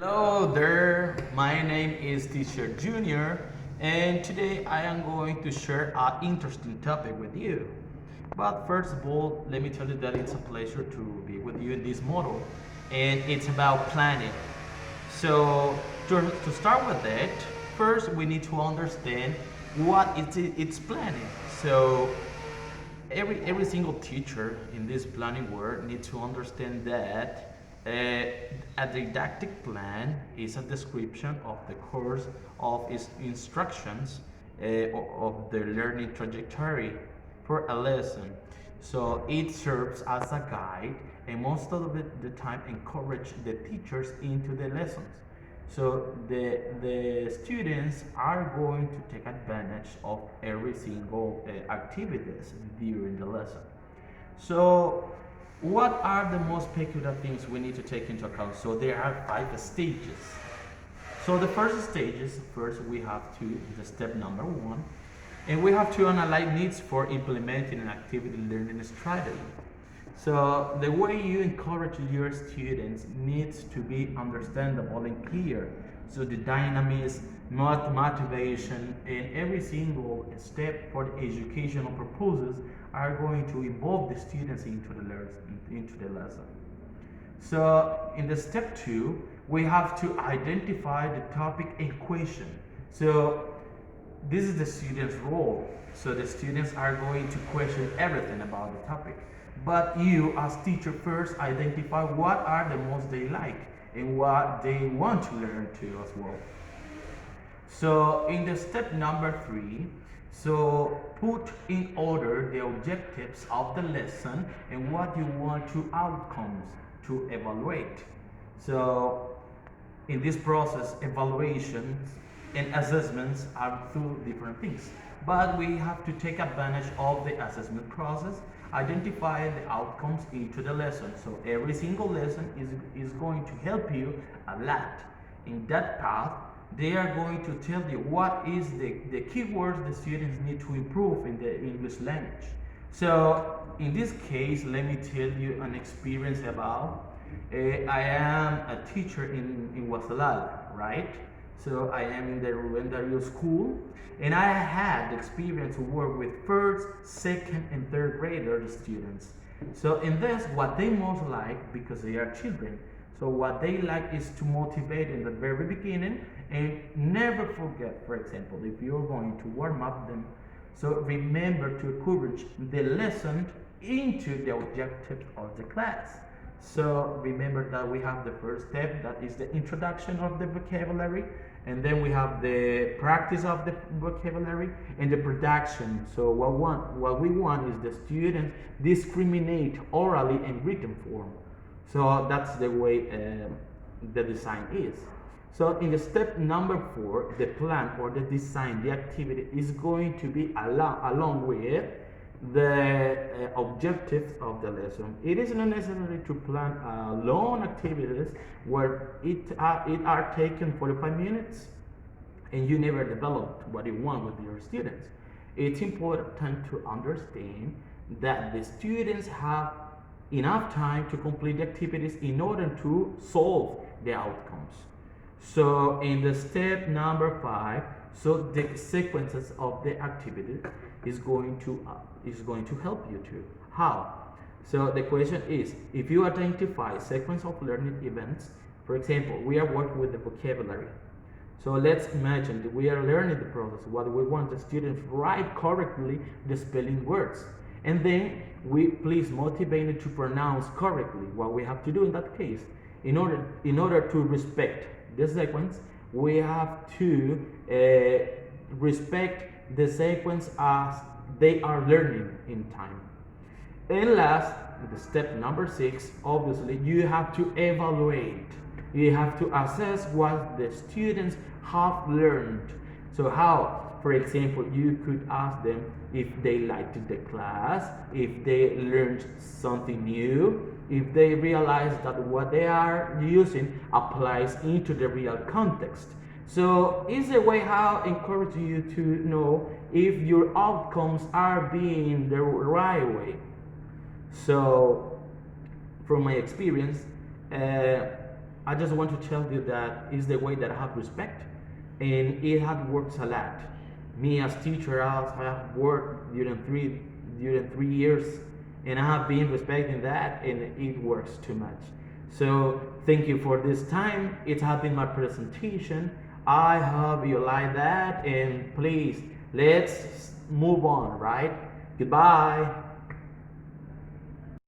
Hello there, my name is Teacher Junior, and today I am going to share an interesting topic with you. But first of all, let me tell you that it's a pleasure to be with you in this model, and it's about planning. So, to start with it, first we need to understand what it's planning. So, every single teacher in this planning world needs to understand that a didactic plan is a description of the course of its instructions of the learning trajectory for a lesson. So it serves as a guide and most of the time encourage the teachers into the lessons. So the students are going to take advantage of every single activities during the lesson. So what are the most peculiar things we need to take into account? So there are 5 stages. So the first stages, first we have to, the step number 1, and we have to analyze needs for implementing an activity learning strategy. So the way you encourage your students needs to be understandable and clear. So the dynamism, motivation, and every single step for the educational purposes are going to involve the students into the lesson. So in the step 2, we have to identify the topic equation. So this is the student's role. So the students are going to question everything about the topic. But you as teacher first identify what are the most they like and what they want to learn too as well. So in the step number 3, so put in order the objectives of the lesson and what you want to outcomes to evaluate. So in this process, evaluations and assessments are two different things. But we have to take advantage of the assessment process, identify the outcomes into the lesson. So every single lesson is going to help you a lot. In that path, they are going to tell you what is the keywords the students need to improve in the English language. So in this case, let me tell you an experience about, I am a teacher in Wasalal, right? So I am in the Ruendario school, and I had the experience to work with first, second, and third grader students. So in this, what they most like, because they are children, so what they like is to motivate in the very beginning and never forget, for example, if you're going to warm up them, so remember to encourage the lesson into the objectives of the class. So remember that we have the first step, that is the introduction of the vocabulary, and then we have the practice of the vocabulary and the production. So what we want is the students discriminate orally and written form. So that's the way the design is. So in the step number 4, the plan or the design, the activity is going to be along with the objectives of the lesson. It is not necessary to plan long activities where it are taken 45 minutes and you never developed what you want with your students. It's important to understand that the students have enough time to complete the activities in order to solve the outcomes. So in the step number 5, so the sequences of the activity is going to help you too. How? So the question is, if you identify sequence of learning events, for example, we are working with the vocabulary. So let's imagine that we are learning the process. What we want the students write correctly the spelling words. And then we please motivate them to pronounce correctly. What we have to do in that case, in order to respect the sequence, we have to respect the sequence as they are learning in time. And last, the step number 6, obviously, you have to evaluate. You have to assess what the students have learned. So how, for example, you could ask them if they liked the class, if they learned something new, if they realize that what they are using applies into the real context. So it's a way how encourage you to know if your outcomes are being the right way. So from my experience, I just want to tell you that is the way that I have respect, and it has worked a lot. Me as teacher, I have worked during 3 years, and I have been respecting that, and it works too much. So thank you for this time. It has been my presentation. I hope you like that, and please let's move on. Right? Goodbye.